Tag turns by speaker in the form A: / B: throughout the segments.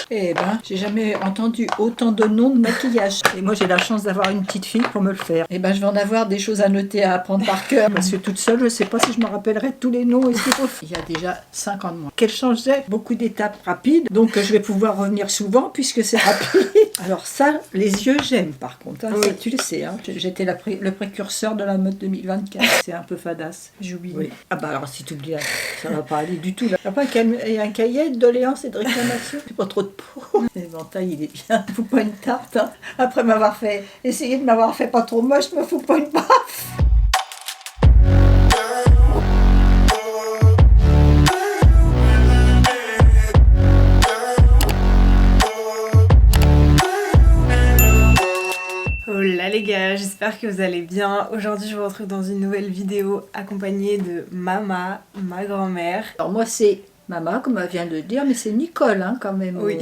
A: Eh ben, j'ai jamais entendu autant de noms de maquillage. Et moi, j'ai la chance d'avoir une petite fille pour me le faire. Eh ben, je vais en avoir des choses à noter, à apprendre par cœur. Parce que toute seule, je sais pas si je me rappellerai de tous les noms et ce qu'il faut. Il y a déjà 5 ans de moins. Qu'elle changeait beaucoup d'étapes rapides. Donc, je vais pouvoir revenir souvent puisque c'est rapide. Alors ça, les yeux, j'aime par contre. Hein,
B: oui.
A: ça, tu le sais. Hein. J'étais le précurseur de la mode 2024. C'est un peu fadasse.
B: J'oublie.
A: Oui. Ah bah alors si tu oublies, ça va pas aller du tout. Là. Il n'y a pas un cahier de doléances et de réclamations. C'est pas trop de peau. L'éventail, il est bien. Faut pas une tarte. Hein. Après m'avoir fait, essayer de m'avoir fait pas trop moche, me faut pas une baffe.
B: Hola les gars, j'espère que vous allez bien. Aujourd'hui je vous retrouve dans une nouvelle vidéo accompagnée de Mama, ma grand-mère.
A: Alors moi c'est Mama, comme elle vient de le dire, mais c'est Nicole hein, quand même,
B: oui.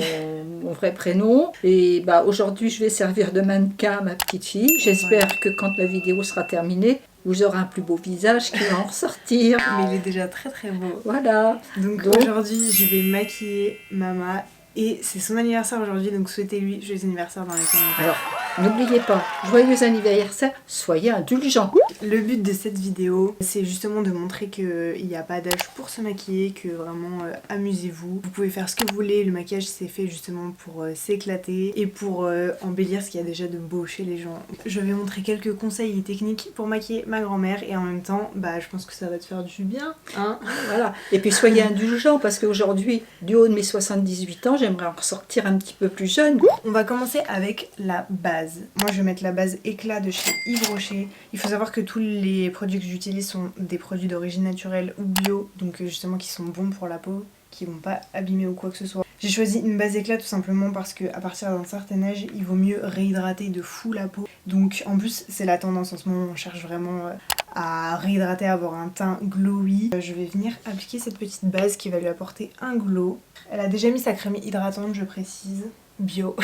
A: mon vrai prénom. Et bah, aujourd'hui je vais servir de mannequin à ma petite fille. J'espère que quand la vidéo sera terminée, vous aurez un plus beau visage qui va en ressortir.
B: Mais il est déjà très très beau.
A: Voilà.
B: Donc aujourd'hui je vais maquiller Mama. Et c'est son anniversaire aujourd'hui, donc souhaitez-lui joyeux anniversaire dans les commentaires.
A: Alors, n'oubliez pas, joyeux anniversaire, soyez indulgents.
B: Le but de cette vidéo, c'est justement de montrer qu'il n'y a pas d'âge pour se maquiller, que vraiment amusez-vous. Vous pouvez faire ce que vous voulez, le maquillage c'est fait justement pour s'éclater et pour embellir ce qu'il y a déjà de beau chez les gens. Je vais montrer quelques conseils et techniques pour maquiller ma grand-mère et en même temps, bah je pense que ça va te faire du bien. Hein,
A: voilà. Et puis soyez indulgents parce qu'aujourd'hui, du haut de mes 78 ans, j'aimerais en ressortir un petit peu plus jeune.
B: On va commencer avec la base. Moi je vais mettre la base éclat de chez Yves Rocher. Il faut savoir que tous les produits que j'utilise sont des produits d'origine naturelle ou bio, donc justement qui sont bons pour la peau, qui vont pas abîmer ou quoi que ce soit. J'ai choisi une base éclat tout simplement parce que à partir d'un certain âge, il vaut mieux réhydrater de fou la peau. Donc en plus c'est la tendance en ce moment, on cherche vraiment à réhydrater, à avoir un teint glowy. Je vais venir appliquer cette petite base qui va lui apporter un glow. Elle a déjà mis sa crème hydratante, je précise, bio.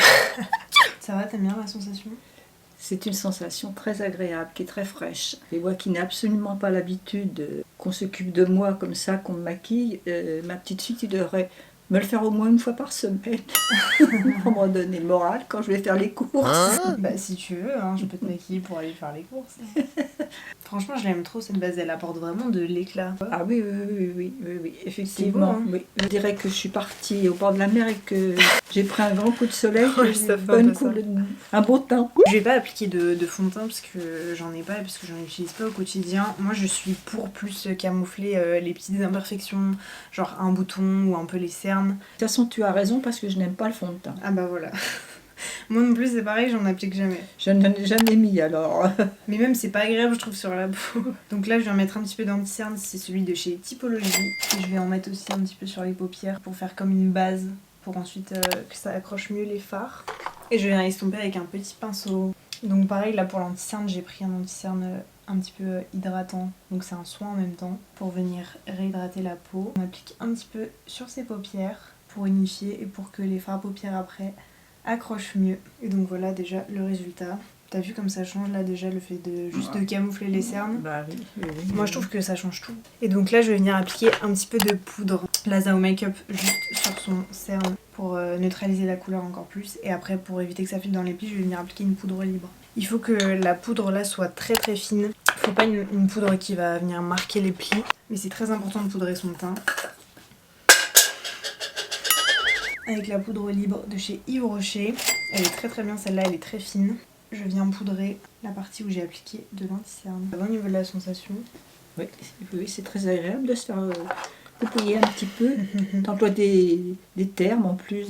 B: Ça va, t'aimes bien la sensation ?
A: C'est une sensation très agréable, qui est très fraîche. Et moi qui n'ai absolument pas l'habitude qu'on s'occupe de moi comme ça, qu'on me maquille, ma petite fille, tu devrais me le faire au moins une fois par semaine pour me donner le moral quand je vais faire les courses.
B: Bah si tu veux, hein, je peux te maquiller pour aller faire les courses. Franchement, je l'aime trop cette base, elle apporte vraiment de l'éclat.
A: Ah oui, effectivement.
B: Beau, hein.
A: Oui. Je dirais que je suis partie au bord de la mer et que j'ai pris un grand coup de soleil, un beau teint.
B: Je vais pas appliquer de fond de teint parce que j'en ai pas et parce que j'en utilise pas au quotidien. Moi je suis pour plus camoufler les petites imperfections, genre un bouton ou un peu les cernes.
A: De toute façon, tu as raison parce que je n'aime pas le fond de teint.
B: Ah bah voilà. Moi non plus c'est pareil, j'en applique jamais.
A: Je n'en ai jamais mis alors.
B: Mais même c'est pas agréable je trouve sur la peau. Donc là je vais en mettre un petit peu d'anti-cerne, c'est celui de chez Typologie. Et je vais en mettre aussi un petit peu sur les paupières pour faire comme une base pour ensuite que ça accroche mieux les fards. Et je vais venir estomper avec un petit pinceau. Donc pareil là pour l'anti-cerne j'ai pris un anti-cerne un petit peu hydratant. Donc c'est un soin en même temps pour venir réhydrater la peau. On applique un petit peu sur ses paupières pour unifier et pour que les fards paupières après accroche mieux. Et donc voilà déjà le résultat. T'as vu comme ça change là déjà le fait de juste de camoufler les cernes.
A: Bah oui.
B: Moi je trouve que ça change tout. Et donc là je vais venir appliquer un petit peu de poudre Lazao Makeup juste sur son cerne pour neutraliser la couleur encore plus. Et après pour éviter que ça file dans les plis je vais venir appliquer une poudre libre. Il faut que la poudre là soit très très fine. Faut pas une poudre qui va venir marquer les plis. Mais c'est très important de poudrer son teint. Avec la poudre libre de chez Yves Rocher. Elle est très très bien celle-là, elle est très fine. Je viens poudrer la partie où j'ai appliqué de l'anti-cerne. Au niveau de la sensation.
A: Oui, c'est très agréable de se faire couper un petit peu. T'emploies des termes en plus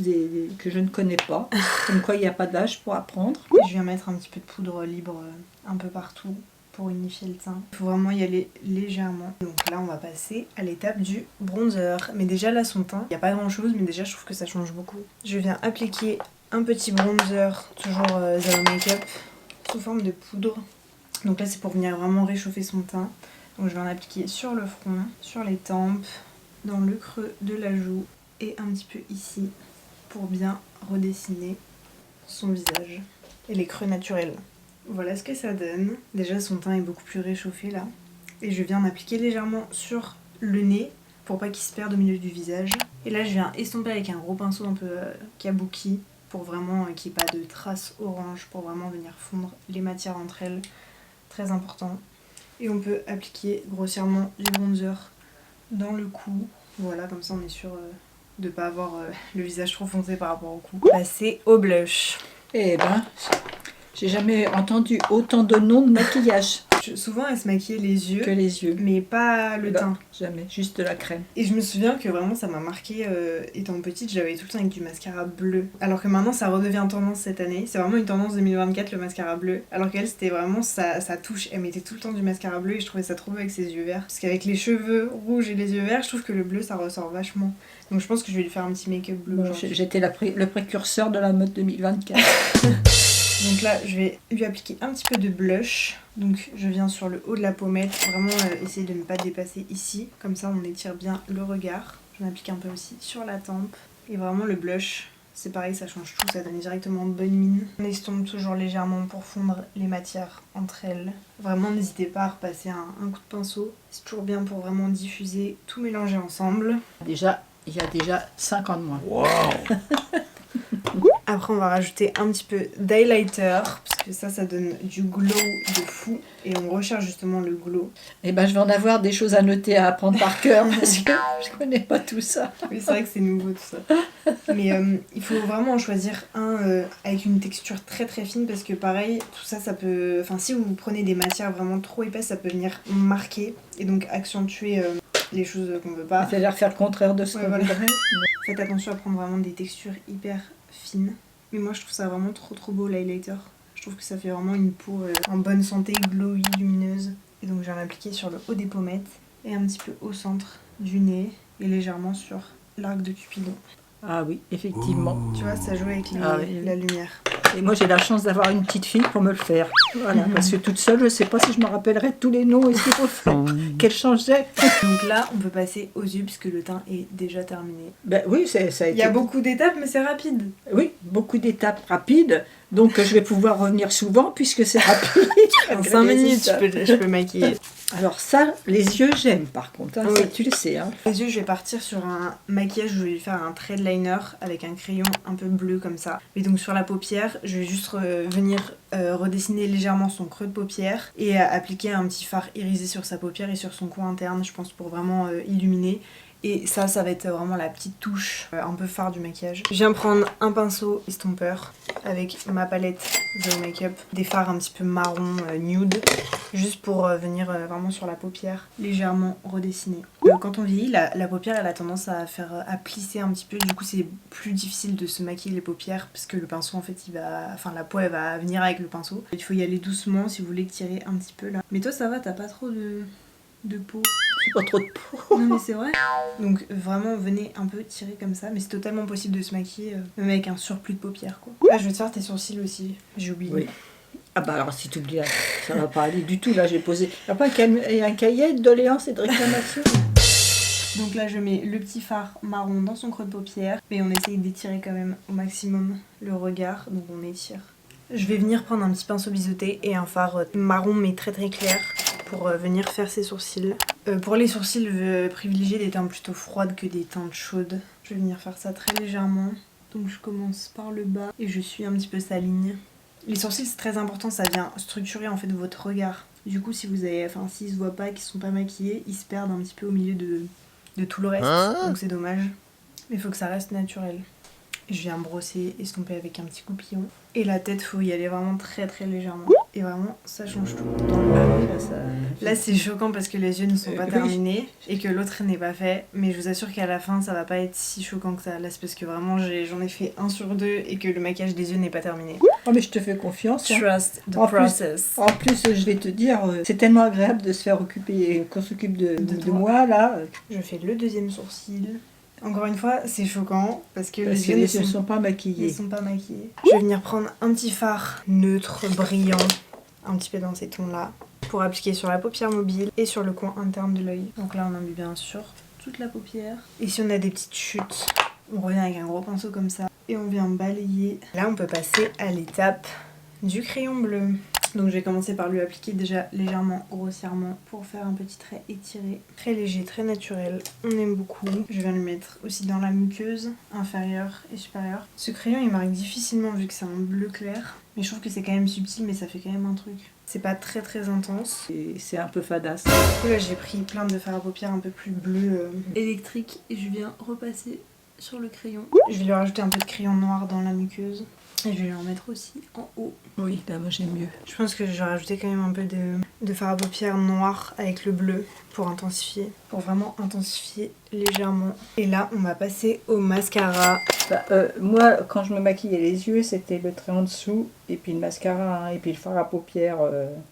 A: que je ne connais pas. Comme quoi il n'y a pas d'âge pour apprendre.
B: Et je viens mettre un petit peu de poudre libre un peu partout pour unifier le teint. Il faut vraiment y aller légèrement. Donc là on va passer à l'étape du bronzer. Mais déjà là son teint, il n'y a pas grand chose mais déjà je trouve que ça change beaucoup. Je viens appliquer un petit bronzer, toujours Zao Makeup, sous forme de poudre. Donc là c'est pour venir vraiment réchauffer son teint. Donc je vais en appliquer sur le front, sur les tempes, dans le creux de la joue et un petit peu ici pour bien redessiner son visage et les creux naturels. Voilà ce que ça donne. Déjà son teint est beaucoup plus réchauffé là. Et je viens en appliquer légèrement sur le nez pour pas qu'il se perde au milieu du visage. Et là je viens estomper avec un gros pinceau un peu kabuki pour vraiment qu'il n'y ait pas de traces orange, pour vraiment venir fondre les matières entre elles. Très important. Et on peut appliquer grossièrement les bronzers dans le cou. Voilà, comme ça on est sûr de ne pas avoir le visage trop foncé par rapport au cou. Passer au blush.
A: Eh ben, j'ai jamais entendu autant de noms de maquillage
B: Souvent elle se maquillait les yeux,
A: que les yeux.
B: mais pas le teint.
A: Jamais, juste de la crème.
B: Et je me souviens que vraiment ça m'a marqué étant petite, j'avais tout le temps avec du mascara bleu. Alors que maintenant ça redevient tendance cette année. C'est vraiment une tendance 2024 le mascara bleu. Alors qu'elle c'était vraiment sa touche. Elle mettait tout le temps du mascara bleu et je trouvais ça trop beau avec ses yeux verts. Parce qu'avec les cheveux rouges et les yeux verts, je trouve que le bleu ça ressort vachement. Donc je pense que je vais lui faire un petit make-up bleu
A: Bon,
B: aujourd'hui.
A: j'étais le précurseur de la mode 2024.
B: Donc là, je vais lui appliquer un petit peu de blush. Donc je viens sur le haut de la pommette, vraiment essayer de ne pas dépasser ici. Comme ça, on étire bien le regard. J'en applique un peu aussi sur la tempe. Et vraiment le blush, c'est pareil, ça change tout, ça donne directement bonne mine. On estompe toujours légèrement pour fondre les matières entre elles. Vraiment, n'hésitez pas à repasser un coup de pinceau. C'est toujours bien pour vraiment diffuser, tout mélanger ensemble.
A: Déjà, il y a déjà 5 ans de moins.
C: Wow.
B: Après on va rajouter un petit peu d'highlighter parce que ça donne du glow de fou et on recherche justement le glow.
A: Eh ben, je vais en avoir des choses à noter, à apprendre par cœur parce que je connais pas tout ça.
B: Oui c'est vrai que c'est nouveau tout ça. Mais il faut vraiment en choisir un avec une texture très très fine parce que pareil tout ça ça peut... Enfin si vous prenez des matières vraiment trop épaisses ça peut venir marquer et donc accentuer les choses qu'on veut pas.
A: C'est-à-dire faire le contraire de ce qu'on
B: voilà.
A: voudrait.
B: Faites attention à prendre vraiment des textures hyper fines. Mais moi je trouve ça vraiment trop beau l'highlighter. Je trouve que ça fait vraiment une peau en bonne santé, glowy, lumineuse. Et donc je viens l'appliquer sur le haut des pommettes et un petit peu au centre du nez et légèrement sur l'arc de Cupidon.
A: Ah oui, effectivement.
B: Tu vois, ça joue avec la lumière.
A: Et moi j'ai la chance d'avoir une petite fille pour me le faire. Voilà, parce que toute seule, je sais pas si je me rappellerai tous les noms et ce qu'il faut faire. Quel changeait.
B: Donc là, on peut passer aux yeux puisque le teint est déjà terminé.
A: Ben oui, ça a été...
B: Il y a beaucoup d'étapes mais c'est rapide.
A: Oui, beaucoup d'étapes rapides. Donc je vais pouvoir revenir souvent puisque c'est rapide.
B: En 5 minutes, je peux maquiller.
A: Alors ça, les yeux, j'aime par contre. Hein,
B: oui.
A: ça, tu le sais. Hein.
B: Les yeux, je vais partir sur un maquillage, je vais lui faire un trait de liner avec un crayon un peu bleu comme ça. Et donc sur la paupière, je vais juste venir redessiner légèrement son creux de paupière et appliquer un petit fard irisé sur sa paupière et sur son coin interne, je pense pour vraiment illuminer. Et ça va être vraiment la petite touche un peu phare du maquillage. Je viens prendre un pinceau estompeur avec ma palette The Makeup, des fards un petit peu marron nude, juste pour venir vraiment sur la paupière, légèrement redessiner. Quand on vieillit, la paupière elle a tendance à plisser un petit peu, du coup c'est plus difficile de se maquiller les paupières parce que le pinceau en fait la peau elle va venir avec le pinceau. Il faut y aller doucement si vous voulez tirer un petit peu là. Mais toi ça va, t'as pas trop de peau?
A: Pas trop de peau.
B: Non mais c'est vrai. Donc vraiment venez un peu tirer comme ça, mais c'est totalement possible de se maquiller même avec un surplus de paupières quoi. Ah je vais te faire tes sourcils aussi, j'ai oublié.
A: Oui. Ah bah alors si tu oublies, ça va pas aller du tout. Là j'ai posé. Il y a un cahier de doléances et de réclamations.
B: Donc là je mets le petit fard marron dans son creux de paupière, mais on essaye d'étirer quand même au maximum le regard, donc on étire. Je vais venir prendre un petit pinceau biseauté et un fard marron mais très très clair pour venir faire ses sourcils. Pour les sourcils, je vais privilégier des teintes plutôt froides que des teintes chaudes. Je vais venir faire ça très légèrement. Donc je commence par le bas et je suis un petit peu sa ligne. Les sourcils c'est très important, ça vient structurer en fait votre regard. Du coup s'ils se voient pas, qu'ils sont pas maquillés, ils se perdent un petit peu au milieu de tout le reste. Donc c'est dommage. Mais il faut que ça reste naturel. Je viens brosser, estomper avec un petit coupillon. Et la tête, faut y aller vraiment très très légèrement. Et vraiment, ça change tout. Là, c'est choquant parce que les yeux ne sont pas terminés et que l'autre n'est pas fait. Mais je vous assure qu'à la fin, ça va pas être si choquant que ça. Là, c'est parce que vraiment, j'en ai fait 1 sur 2 et que le maquillage des yeux n'est pas terminé.
A: Oh mais je te fais confiance. Hein.
B: Trust the process.
A: En plus, je vais te dire, c'est tellement agréable de se faire occuper, qu'on s'occupe de moi là.
B: Je fais le deuxième sourcil. Encore une fois, c'est choquant parce que
A: les yeux ne sont pas maquillés.
B: Ils sont pas maquillés. Je vais venir prendre un petit fard neutre, brillant, un petit peu dans ces tons-là, pour appliquer sur la paupière mobile et sur le coin interne de l'œil. Donc là, on imbibe bien sûr toute la paupière. Et si on a des petites chutes, on revient avec un gros pinceau comme ça et on vient balayer. Là, on peut passer à l'étape du crayon bleu. Donc je vais commencer par lui appliquer déjà légèrement, grossièrement, pour faire un petit trait étiré. Très léger, très naturel, on aime beaucoup. Je viens lui mettre aussi dans la muqueuse inférieure et supérieure. Ce crayon il marque difficilement vu que c'est un bleu clair. Mais je trouve que c'est quand même subtil, mais ça fait quand même un truc. C'est pas très intense.
A: Et c'est un peu fadasse.
B: Du coup là j'ai pris plein de fard à paupières un peu plus bleu électrique et je viens repasser sur le crayon. Je vais lui rajouter un peu de crayon noir dans la muqueuse. Et je vais lui en mettre aussi en haut.
A: Oui, là moi j'aime mieux.
B: Je pense que je vais rajouter quand même un peu de fard à paupières noir avec le bleu pour intensifier. Pour vraiment intensifier légèrement. Et là on va passer au mascara.
A: Bah, moi quand je me maquillais les yeux c'était le trait en dessous et puis le mascara hein, et puis le fard à paupières.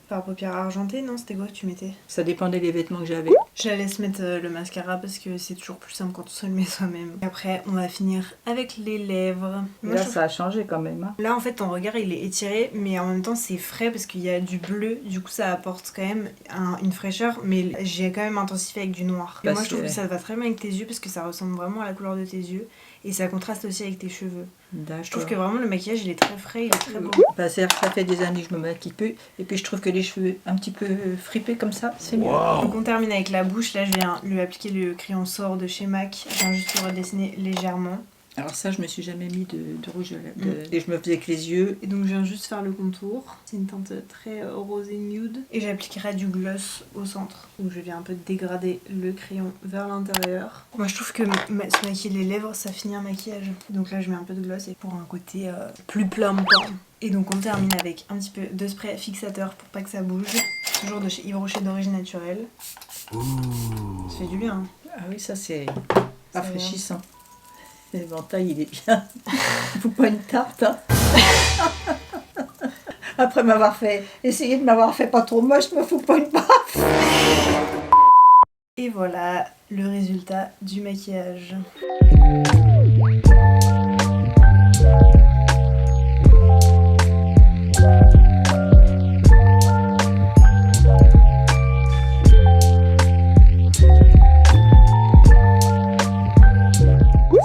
B: Fard à paupières argenté, non c'était quoi que tu mettais?
A: Ça dépendait des vêtements que j'avais.
B: Je la laisse mettre le mascara parce que c'est toujours plus simple quand on se le met soi-même. Et après on va finir avec les lèvres. Moi,
A: Là ça a changé quand même. Hein.
B: Là en fait ton regard il est étiré mais en même temps c'est frais parce qu'il y a du bleu. Du coup ça apporte quand même une fraîcheur mais j'ai quand même intensifié avec du noir. Et moi je trouve que ça va très bien avec tes yeux parce que ça ressemble vraiment à la couleur de tes yeux. Et ça contraste aussi avec tes cheveux. Je trouve que vraiment le maquillage il est très frais, il est très beau.
A: Bah, ça fait des années que je me maquille peu. Et puis je trouve que les cheveux un petit peu fripés comme ça, c'est mieux.
B: Donc on termine avec la bouche. Là je viens lui appliquer le crayon Sort de chez MAC. Je viens juste le redessiner légèrement.
A: Alors ça je me suis jamais mis de rouge à lèvres. Et je me faisais que les yeux.
B: Et donc je viens juste faire le contour. C'est une teinte très rosé nude. Et j'appliquerai du gloss au centre. Donc je viens un peu dégrader le crayon vers l'intérieur. Moi je trouve que se maquiller les lèvres ça finit un maquillage. Donc là je mets un peu de gloss et pour un côté plus plump. Et donc on termine avec un petit peu de spray fixateur pour pas que ça bouge. Toujours de chez Yves Rocher d'origine naturelle. Ça fait du bien. Hein.
A: Ah oui ça c'est rafraîchissant. L'éventail il est bien. Faut pas une tarte. Hein. Après m'avoir fait essayer de m'avoir fait pas trop moche, me fous pas une baffe.
B: Et voilà le résultat du maquillage.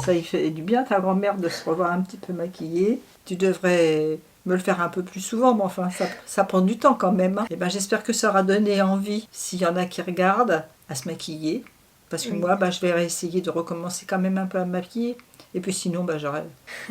A: Ça y fait du bien ta grand-mère de se revoir un petit peu maquillée. Tu devrais me le faire un peu plus souvent, mais enfin ça prend du temps quand même. Hein. Et ben j'espère que ça aura donné envie, s'il y en a qui regardent, à se maquiller. Parce que
B: oui.
A: moi, je vais essayer de recommencer quand même un peu à me maquiller. Et puis sinon, j'aurai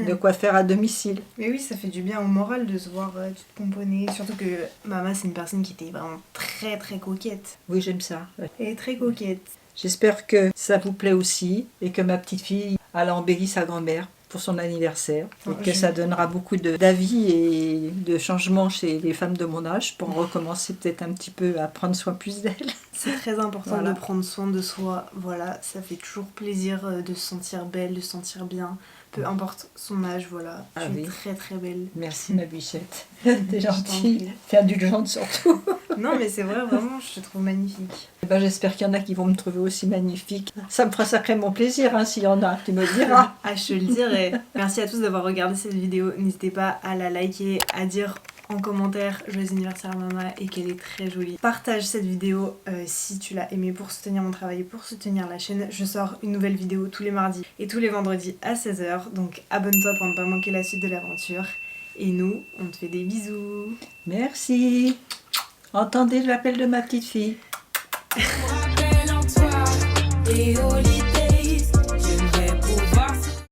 A: de quoi faire à domicile.
B: Mais oui, ça fait du bien au moral de se voir toute pomponnée. Surtout que maman, c'est une personne qui était vraiment très coquette.
A: Oui, j'aime ça. Ouais.
B: Elle est très coquette.
A: J'espère que ça vous plaît aussi et que ma petite fille, elle a embelli sa grand-mère pour son anniversaire. Et que ça donnera beaucoup d'avis et de changements chez les femmes de mon âge pour recommencer peut-être un petit peu à prendre soin plus d'elles.
B: C'est très important
A: voilà.
B: de prendre soin de soi. Voilà, ça fait toujours plaisir de se sentir belle, de se sentir bien. Peu importe son âge, voilà.
A: Ah
B: tu es
A: oui.
B: très belle.
A: Merci ma bichette. T'es gentille. Fais indulgente surtout.
B: Non mais c'est vrai, vraiment, je te trouve magnifique.
A: J'espère qu'il y en a qui vont me trouver aussi magnifique. Ça me fera sacrément plaisir hein, s'il y en a, tu me diras.
B: Ah, je te le dirai. Merci à tous d'avoir regardé cette vidéo. N'hésitez pas à la liker, à dire en commentaire joyeux anniversaire maman et qu'elle est très jolie. Partage cette vidéo si tu l'as aimée pour soutenir mon travail et pour soutenir la chaîne. Je sors une nouvelle vidéo tous les mardis et tous les vendredis à 16 h. Donc abonne-toi pour ne pas manquer la suite de l'aventure. Et nous, on te fait des bisous.
A: Merci. Entendez l'appel de ma petite fille.
C: Et au lit